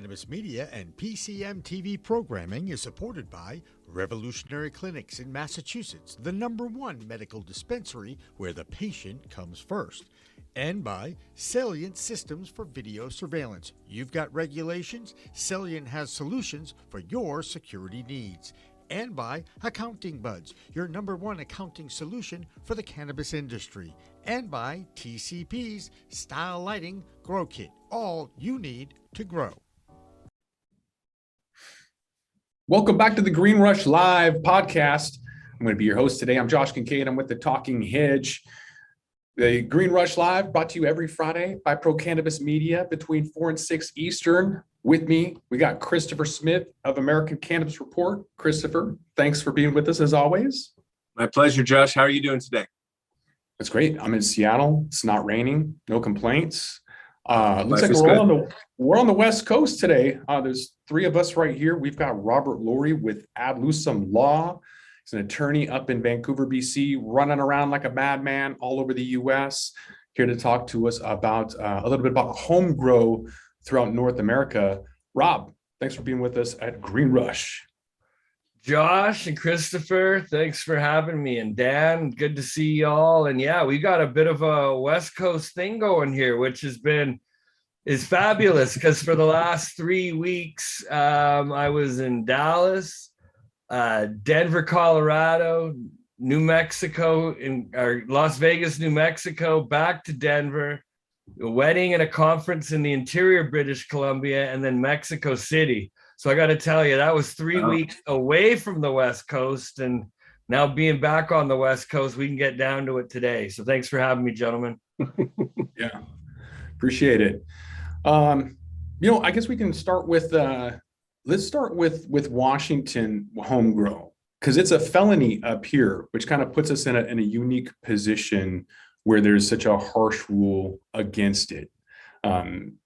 Cannabis Media and PCM TV programming is supported by Revolutionary Clinics in Massachusetts, the #1 medical dispensary where the patient comes first, and by Salient Systems for Video Surveillance. You've got regulations, Salient has solutions for your security needs. And by Accounting Buds, your #1 accounting solution for the cannabis industry. And by TCP's Style Lighting Grow Kit, all you need to grow. Welcome back to the Green Rush Live podcast. I'm going to be your host today. I'm Josh Kincaid. I'm with the Talking Hedge. The Green Rush Live brought to you every Friday by Pro Cannabis Media between 4 and 6 Eastern. With me, we got Christopher Smith of American Cannabis Report. Christopher, thanks for being with us as always. My pleasure, Josh. How are you doing today? That's great. I'm in Seattle. It's not raining. No complaints. Looks like we're on the West Coast today. There's 3 of us right here. We've got Robert Laurie with Ad Lucem Law. He's an attorney up in Vancouver, BC, running around like a madman all over the U.S. Here to talk to us about a little bit about Homegrow throughout North America. Rob, thanks for being with us at Green Rush. Josh and Christopher, thanks for having me. And Dan, good to see y'all. And yeah, we got a bit of a West Coast thing going here, which is fabulous because for the last 3 weeks, I was in Dallas, Denver, Colorado, New Mexico, or Las Vegas, New Mexico, back to Denver, a wedding and a conference in the interior British Columbia, and then Mexico City. So I got to tell you, that was 3 weeks away from the West Coast, and now being back on the West Coast, we can get down to it today. So thanks for having me, gentlemen. Yeah, appreciate it. I guess we can start with let's start with Washington Homegrow, because it's a felony up here, which kind of puts us in a unique position where there's such a harsh rule against it.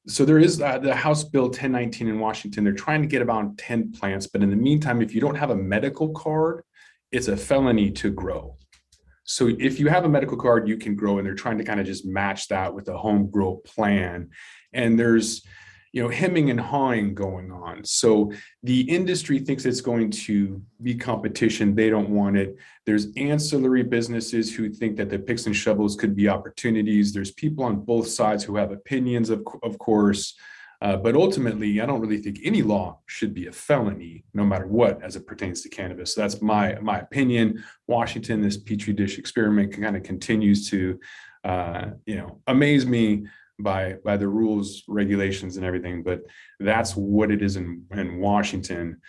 So there is the House Bill 1019 in Washington. They're trying to get about 10 plants, but in the meantime, if you don't have a medical card, it's a felony to grow. So if you have a medical card, you can grow, and they're trying to kind of just match that with a home grow plan. And there's, hemming and hawing going on. So the industry thinks it's going to be competition. They don't want it. There's ancillary businesses who think that the picks and shovels could be opportunities. There's people on both sides who have opinions, of course. But ultimately, I don't really think any law should be a felony, no matter what, as it pertains to cannabis. So that's my opinion. Washington, this petri dish experiment kind of continues to, amaze me by the rules, regulations, and everything. But that's what it is in Washington.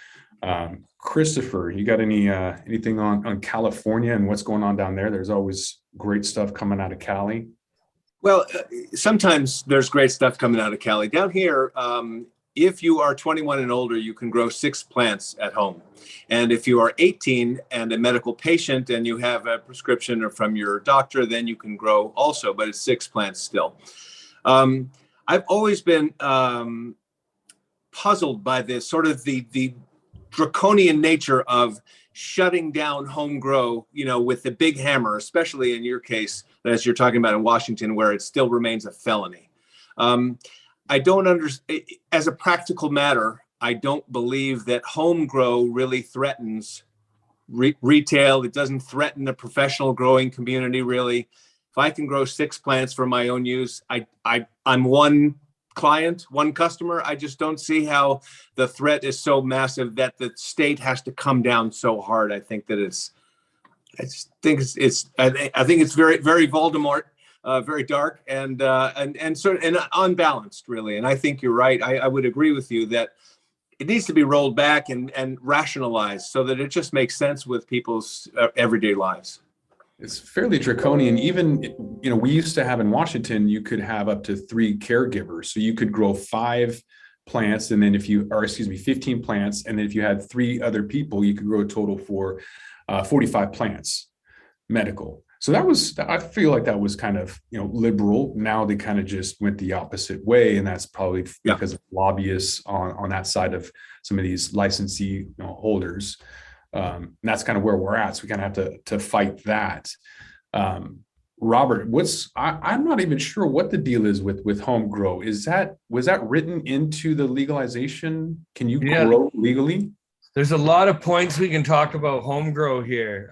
Christopher, you got anything on California and what's going on down there? There's always great stuff coming out of Cali. Well, sometimes there's great stuff coming out of Cali. Down here, if you are 21 and older, you can grow 6 plants at home. And if you are 18 and a medical patient and you have a prescription or from your doctor, then you can grow also, but it's 6 plants still. I've always been puzzled by this sort of the draconian nature of shutting down home grow, with the big hammer, especially in your case, as you're talking about in Washington, where it still remains a felony. I don't understand, as a practical matter, I don't believe that home grow really threatens retail. It doesn't threaten the professional growing community, really. If I can grow 6 plants for my own use, I'm one client, one customer. I just don't see how the threat is so massive that the state has to come down so hard. I think that I think it's very, very Voldemort, very dark and unbalanced, really. And I think you're right. I would agree with you that it needs to be rolled back and rationalized so that it just makes sense with people's everyday lives. It's fairly draconian. Even, we used to have in Washington, you could have up to 3 caregivers. So you could grow 5 plants, and then 15 plants. And then if you had 3 other people, you could grow a total for 45 plants, medical. So I feel like that was kind of, liberal. Now they kind of just went the opposite way. And that's probably because of lobbyists on that side of some of these licensee holders. That's kind of where we're at. So we kind of have to fight that. Robert, I'm not even sure what the deal is with Homegrow. Was that written into the legalization? Can you Yeah. grow legally? There's a lot of points we can talk about Homegrow here.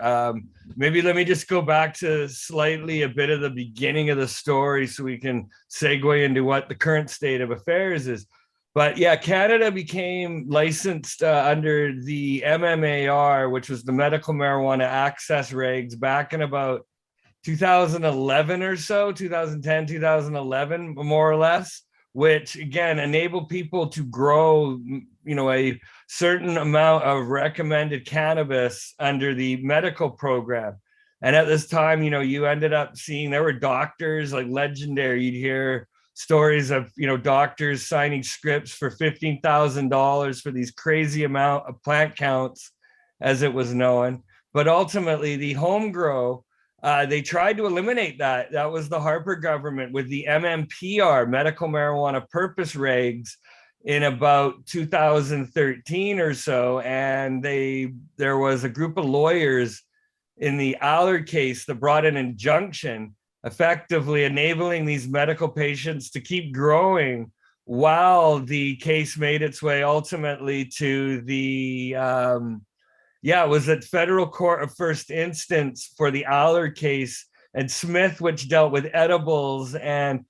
Maybe let me just go back to slightly a bit of the beginning of the story so we can segue into what the current state of affairs is. But yeah, Canada became licensed under the MMAR, which was the Medical Marijuana Access Regs, back in about 2011 or so, 2010, 2011, more or less, which again enabled people to grow, a certain amount of recommended cannabis under the medical program. And at this time, you ended up seeing there were doctors like legendary. You'd hear stories of, doctors signing scripts for $15,000 for these crazy amount of plant counts, as it was known. But ultimately, the Homegrow, they tried to eliminate that. That was the Harper government with the MMPR, Medical Marijuana Purpose Regs, in about 2013 or so. And there was a group of lawyers in the Allard case that brought an injunction effectively enabling these medical patients to keep growing while the case made its way ultimately to the it was at federal court of first instance for the Allard case, and Smith, which dealt with edibles and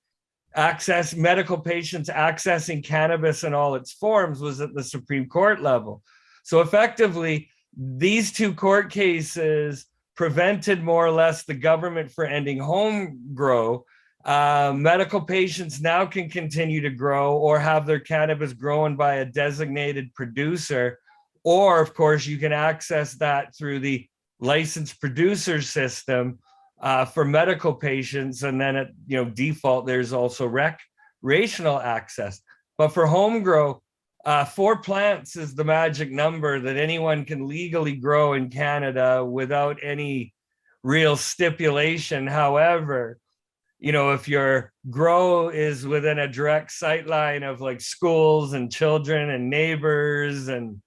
medical patients accessing cannabis in all its forms, was at the Supreme Court level. So effectively, these two court cases prevented more or less the government for ending Homegrow. Medical patients now can continue to grow or have their cannabis grown by a designated producer. Or, of course, you can access that through the licensed producer system for medical patients. And then at default, there's also recreational access. But for Homegrow, 4 plants is the magic number that anyone can legally grow in Canada without any real stipulation. However, if your grow is within a direct sight line of like schools and children and neighbors and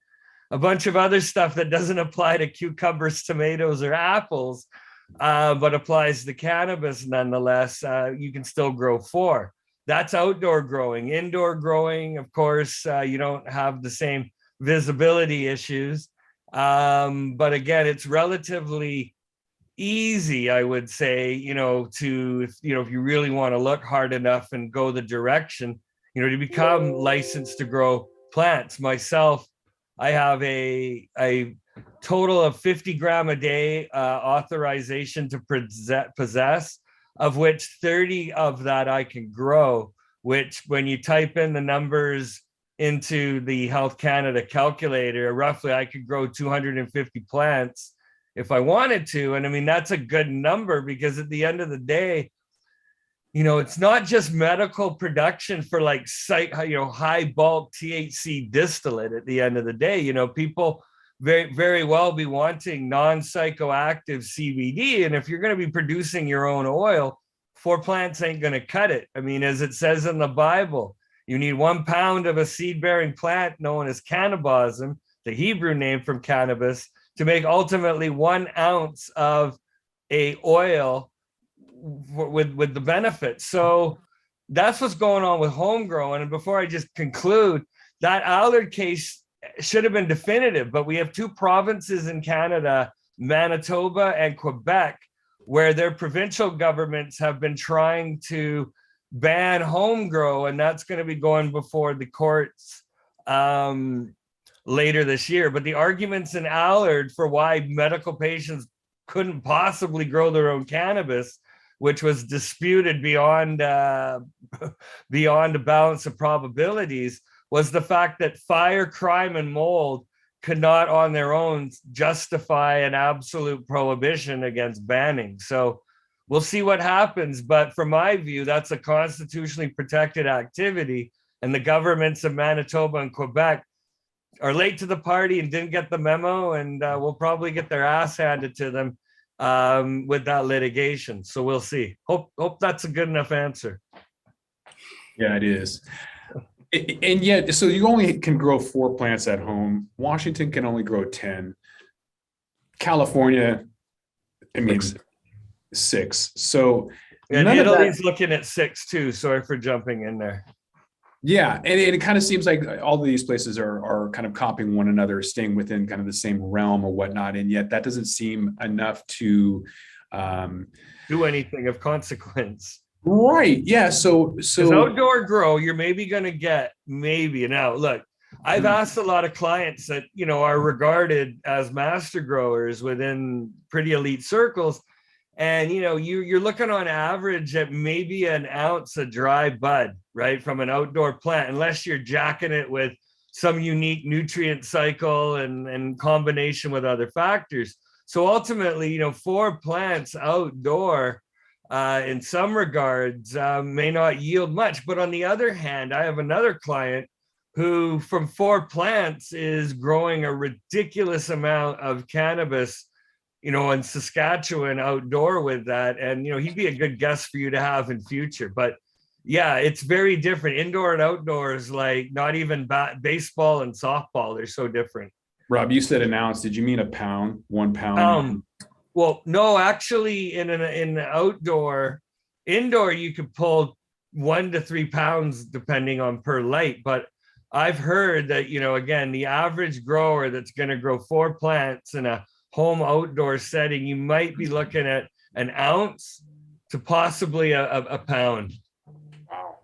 a bunch of other stuff that doesn't apply to cucumbers, tomatoes, or apples, but applies to cannabis nonetheless, you can still grow 4. That's outdoor growing. Indoor growing, of course, you don't have the same visibility issues. But again, it's relatively easy, I would say, if you really want to look hard enough and go the direction, to become licensed to grow plants. Myself, I have a total of 50 gram a day authorization to possess, of which 30 of that I can grow, which when you type in the numbers into the Health Canada calculator, roughly I could grow 250 plants if I wanted to. And I mean, that's a good number because at the end of the day, it's not just medical production for like high bulk THC distillate at the end of the day. People very, very well be wanting non-psychoactive CBD. And if you're going to be producing your own oil, 4 plants ain't going to cut it. I mean, as it says in the Bible, you need 1 pound of a seed-bearing plant known as cannabis, the Hebrew name from cannabis, to make ultimately 1 ounce of a oil with the benefits. So that's what's going on with Homegrow. And before I just conclude, that Allard case should have been definitive, but we have 2 provinces in Canada, Manitoba and Quebec, where their provincial governments have been trying to ban Homegrow, and that's going to be going before the courts later this year. But the arguments in Allard for why medical patients couldn't possibly grow their own cannabis, which was disputed beyond a balance of probabilities, was the fact that fire, crime, and mold could not on their own justify an absolute prohibition against banning. So we'll see what happens. But from my view, that's a constitutionally protected activity. And the governments of Manitoba and Quebec are late to the party and didn't get the memo, and will probably get their ass handed to them with that litigation. So we'll see. Hope that's a good enough answer. Yeah, it is. And yet, so you only can grow 4 plants at home. Washington can only grow 10. California, I mean, 6. So And none of that. Italy's looking at 6 too. Sorry for jumping in there. Yeah, and it kind of seems like all of these places are kind of copying one another, staying within kind of the same realm or whatnot, and yet that doesn't seem enough to do anything of consequence. Right. Yeah. So Because outdoor grow, you're maybe going to get now. Look, I've asked a lot of clients that are regarded as master growers within pretty elite circles, and you're looking on average at maybe an ounce of dry bud, right, from an outdoor plant, unless you're jacking it with some unique nutrient cycle and combination with other factors. So ultimately, 4 plants outdoor in some regards may not yield much. But on the other hand, I have another client who from 4 plants is growing a ridiculous amount of cannabis, in Saskatchewan outdoor with that. And, he'd be a good guest for you to have in future. But yeah, it's very different. Indoor and outdoors, like not even baseball and softball, they're so different. Rob, you said an ounce. Did you mean a pound? 1 pound? Well, no, actually in indoor, you could pull 1 to 3 pounds depending on per light. But I've heard that, again, the average grower that's going to grow 4 plants in a home outdoor setting, you might be looking at an ounce to possibly a pound. Wow.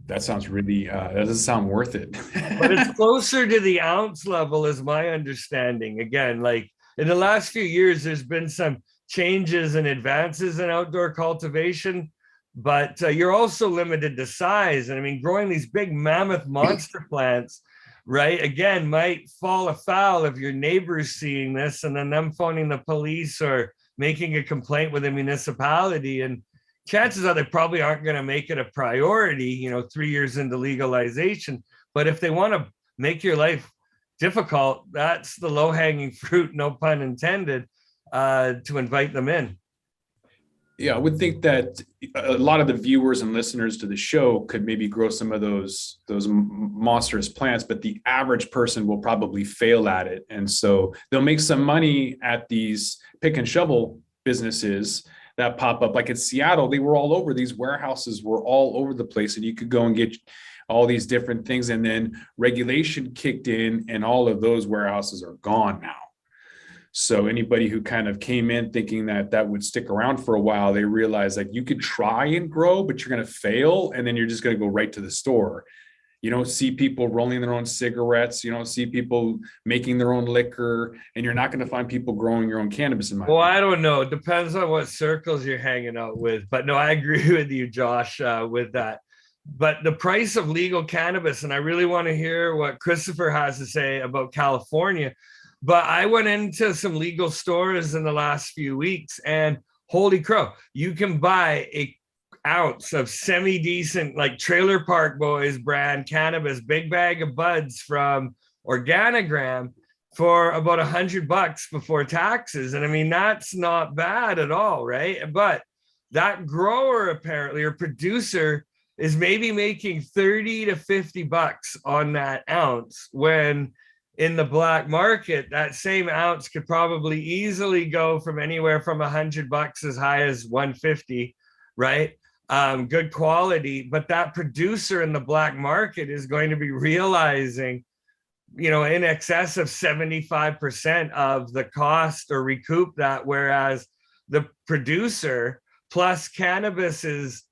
That sounds really, that doesn't sound worth it. But it's closer to the ounce level is my understanding. Again, like in the last few years, there's been some changes and advances in outdoor cultivation, but you're also limited to size. And I mean, growing these big mammoth monster plants, right, again, might fall afoul of your neighbors seeing this and then them phoning the police or making a complaint with a municipality. And chances are they probably aren't going to make it a priority, 3 years into legalization. But if they want to make your life difficult, that's the low-hanging fruit, no pun intended, to invite them in. Yeah, I would think that a lot of the viewers and listeners to the show could maybe grow some of those monstrous plants, but the average person will probably fail at it. And so they'll make some money at these pick and shovel businesses that pop up. Like in Seattle, they were all over. These warehouses were all over the place, and you could go and get all these different things. And then regulation kicked in, and all of those warehouses are gone now. So anybody who kind of came in thinking that that would stick around for a while, they realize like you could try and grow, but you're going to fail. And then you're just going to go right to the store. You don't see people rolling their own cigarettes. You don't see people making their own liquor, and you're not going to find people growing your own cannabis in my opinion. I don't know. It depends on what circles you're hanging out with. But no, I agree with you, Josh, with that. But the price of legal cannabis, and I really want to hear what Christopher has to say about California. But I went into some legal stores in the last few weeks, and holy crow, you can buy an ounce of semi-decent, like Trailer Park Boys brand cannabis, big bag of buds from Organigram for about $100 before taxes. And I mean, that's not bad at all, right? But that grower apparently, or producer, is maybe making $30 to $50 on that ounce, when in the black market, that same ounce could probably easily go from anywhere from $100 as high as $150, right? Good quality, but that producer in the black market is going to be realizing, in excess of 75% of the cost or recoup that, whereas the producer plus cannabis is,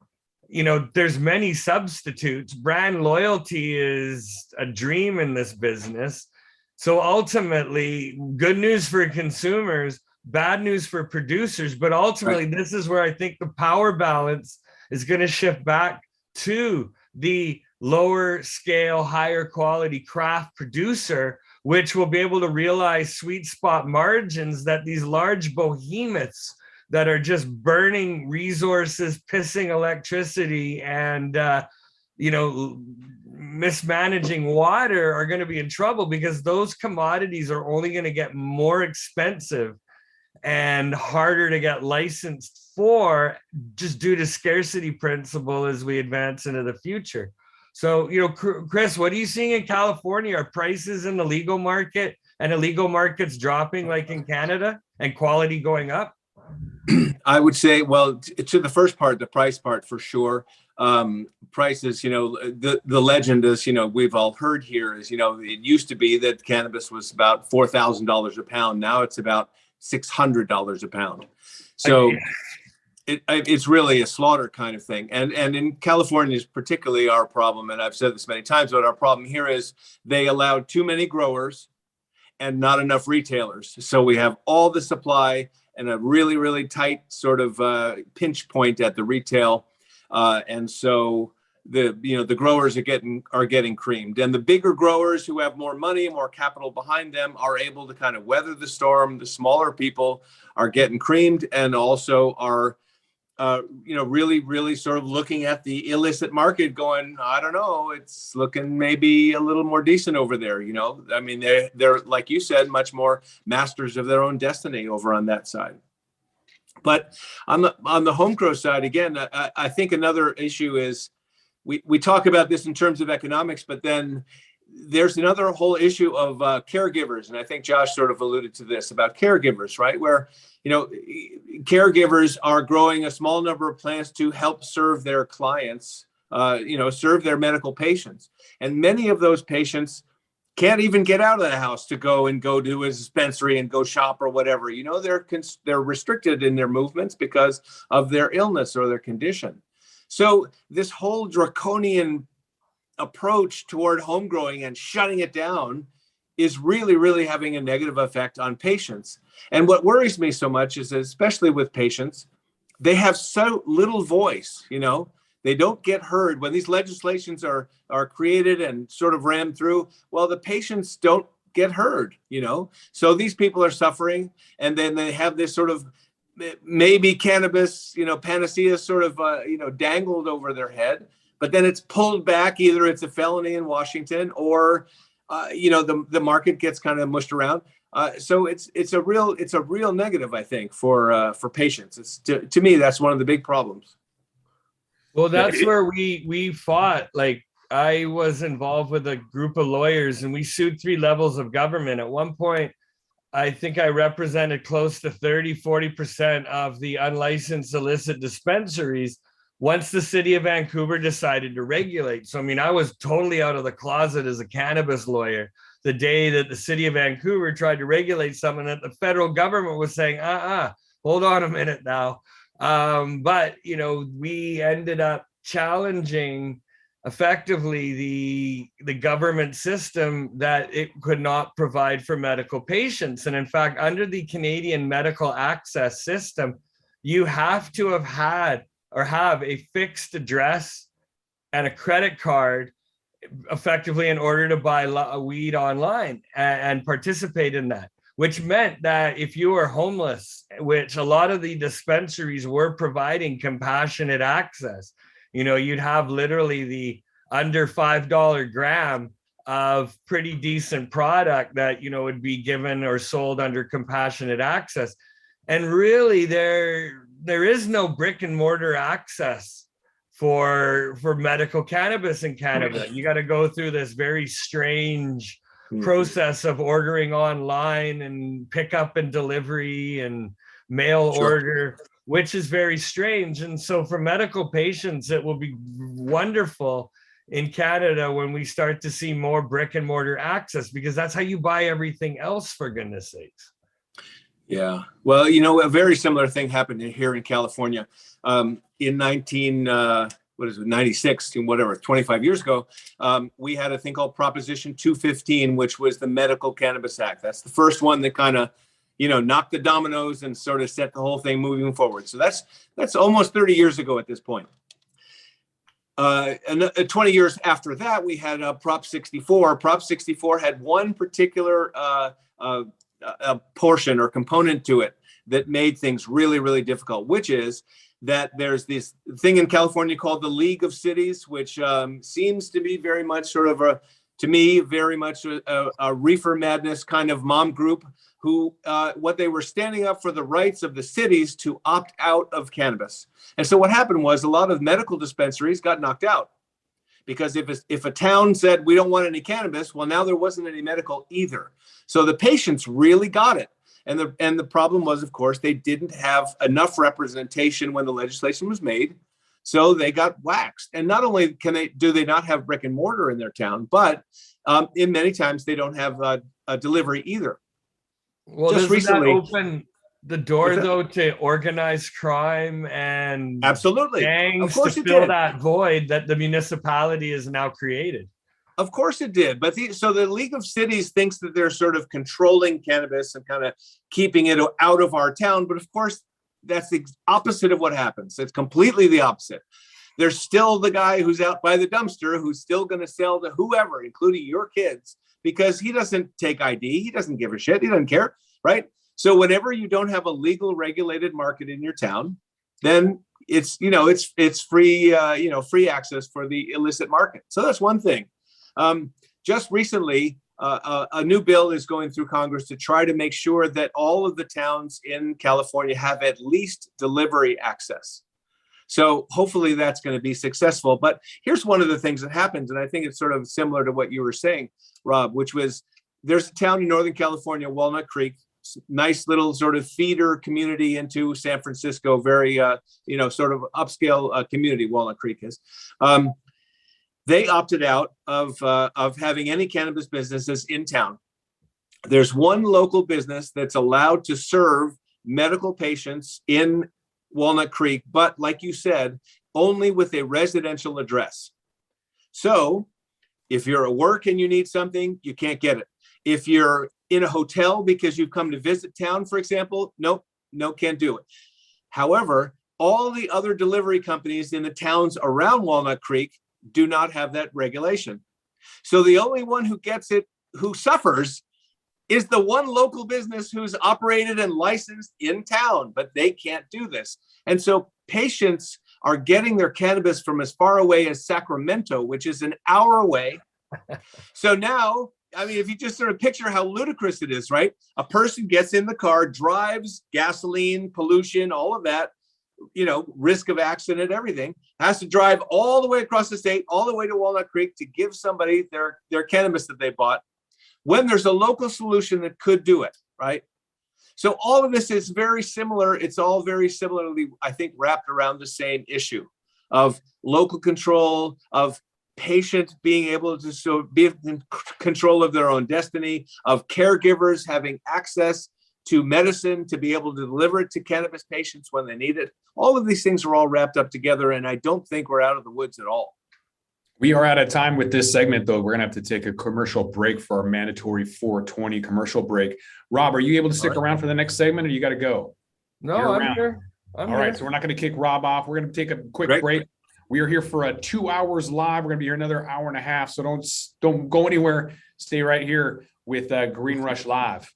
there's many substitutes. Brand loyalty is a dream in this business. So ultimately, good news for consumers, bad news for producers. But ultimately, this is where I think the power balance is going to shift back to the lower scale, higher quality craft producer, which will be able to realize sweet spot margins that these large behemoths that are just burning resources, pissing electricity, and mismanaging water are going to be in trouble, because those commodities are only going to get more expensive and harder to get licensed for, just due to scarcity principle as we advance into the future. So, Chris, what are you seeing in California? Are prices in the legal market and illegal markets dropping like in Canada, and quality going up? I would say, well, to the first part, the price part for sure. Prices, the legend is, we've all heard here is, it used to be that cannabis was about $4,000 a pound. Now it's about $600 a pound. So it's really a slaughter kind of thing. And in California is particularly our problem. And I've said this many times, but our problem here is they allowed too many growers and not enough retailers. So we have all the supply and a really, really tight sort of pinch point at the retail. And so the growers are getting creamed, and the bigger growers who have more money, more capital behind them are able to kind of weather the storm. The smaller people are getting creamed and also are really, really sort of looking at the illicit market going, I don't know, it's looking maybe a little more decent over there. I mean, they're, like you said, much more masters of their own destiny over on that side. But on the Homegrow side, again, I think another issue is we talk about this in terms of economics, but then there's another whole issue of caregivers. And I think Josh sort of alluded to this about caregivers, right? Where, caregivers are growing a small number of plants to help serve their clients, serve their medical patients. And many of those patients can't even get out of the house to go to a dispensary and go shop or whatever. They're restricted in their movements because of their illness or their condition. So this whole draconian approach toward home growing and shutting it down is really, really having a negative effect on patients. And what worries me so much is that, especially with patients, they have so little voice, they don't get heard when these legislations are created and sort of rammed through. Well, the patients don't get heard, so these people are suffering, and then they have this sort of maybe cannabis, panacea sort of, dangled over their head, but then it's pulled back. Either it's a felony in Washington or, the market gets kind of mushed around. So it's a real negative, I think, for patients. To me, that's one of the big problems. Well, that's where we fought. Like, I was involved with a group of lawyers and we sued 3 levels of government. At one point, I think I represented close to 40% of the unlicensed illicit dispensaries once the city of Vancouver decided to regulate. So, I mean, I was totally out of the closet as a cannabis lawyer the day that the city of Vancouver tried to regulate something that the federal government was saying, hold on a minute now. But, we ended up challenging effectively the government system that it could not provide for medical patients. And in fact, under the Canadian medical access system, you have to have had or have a fixed address and a credit card effectively in order to buy weed online and participate in that, which meant that if you were homeless, which a lot of the dispensaries were providing compassionate access, you'd have literally the under $5 gram of pretty decent product that, would be given or sold under compassionate access. And really there is no brick and mortar access for medical cannabis in Canada. You got to go through this very strange process of ordering online and pickup and delivery and mail order, which is very strange. And so for medical patients, it will be wonderful in Canada when we start to see more brick and mortar access, because that's how you buy everything else, for goodness sakes. Yeah. Well, a very similar thing happened here in California in 96, 25 years ago. We had a thing called Proposition 215, which was the Medical Cannabis Act. That's the first one that kind of, knocked the dominoes and sort of set the whole thing moving forward. So that's almost 30 years ago at this point. And 20 years after that, we had Prop 64. Prop 64 had one particular a portion or component to it that made things really, really difficult, which is that there's this thing in California called the League of Cities, which seems to be very much sort of a reefer madness kind of mom group who what they were standing up for the rights of the cities to opt out of cannabis. And so what happened was a lot of medical dispensaries got knocked out, because if a town said we don't want any cannabis, well, now there wasn't any medical either. So the patients really got it. And the problem was, of course, they didn't have enough representation when the legislation was made. So they got waxed. And not only do they not have brick and mortar in their town, but in many times they don't have a delivery either. Well, just doesn't recently, that open the door though to organized crime and absolutely, gangs of course to it fill did. that void that the municipality has now created? Of course it did. But so the League of Cities thinks that they're sort of controlling cannabis and kind of keeping it out of our town. But of course, that's the opposite of what happens. It's completely the opposite. There's still the guy who's out by the dumpster who's still going to sell to whoever, including your kids, because he doesn't take ID. He doesn't give a shit. He doesn't care, right? So whenever you don't have a legal regulated market in your town, then it's free, free access for the illicit market. So that's one thing. Just recently, a new bill is going through Congress to try to make sure that all of the towns in California have at least delivery access. So hopefully that's going to be successful. But here's one of the things that happens, and I think it's sort of similar to what you were saying, Rob, which was there's a town in Northern California, Walnut Creek, nice little sort of feeder community into San Francisco, very, sort of upscale community, Walnut Creek is. They opted out of having any cannabis businesses in town. There's one local business that's allowed to serve medical patients in Walnut Creek, but like you said, only with a residential address. So if you're at work and you need something, you can't get it. If you're in a hotel because you've come to visit town, for example, no, can't do it. However, all the other delivery companies in the towns around Walnut Creek do not have that regulation. So the only one who gets it, who suffers, is the one local business who's operated and licensed in town, but they can't do this. And so patients are getting their cannabis from as far away as Sacramento, which is an hour away. So now, I mean, if you just sort of picture how ludicrous it is, right? A person gets in the car, drives, gasoline, pollution, all of that, risk of accident, everything, has to drive all the way across the state, all the way to Walnut Creek to give somebody their cannabis that they bought, when there's a local solution that could do it, right? So all of this is very similar. It's all very similarly, I think, wrapped around the same issue of local control, of patient being able to be in control of their own destiny, of caregivers having access to medicine to be able to deliver it to cannabis patients when they need it. All of these things are all wrapped up together, and I don't think we're out of the woods at all. We are out of time with this segment, though. We're going to have to take a commercial break for our mandatory 420 commercial break. Rob, are you able to stick around for the next segment, or you got to go? No, I'm here. All right, so we're not going to kick Rob off. We're going to take a quick break. We are here for 2 hours live. We're going to be here another hour and a half, so don't go anywhere. Stay right here with Green Rush Live.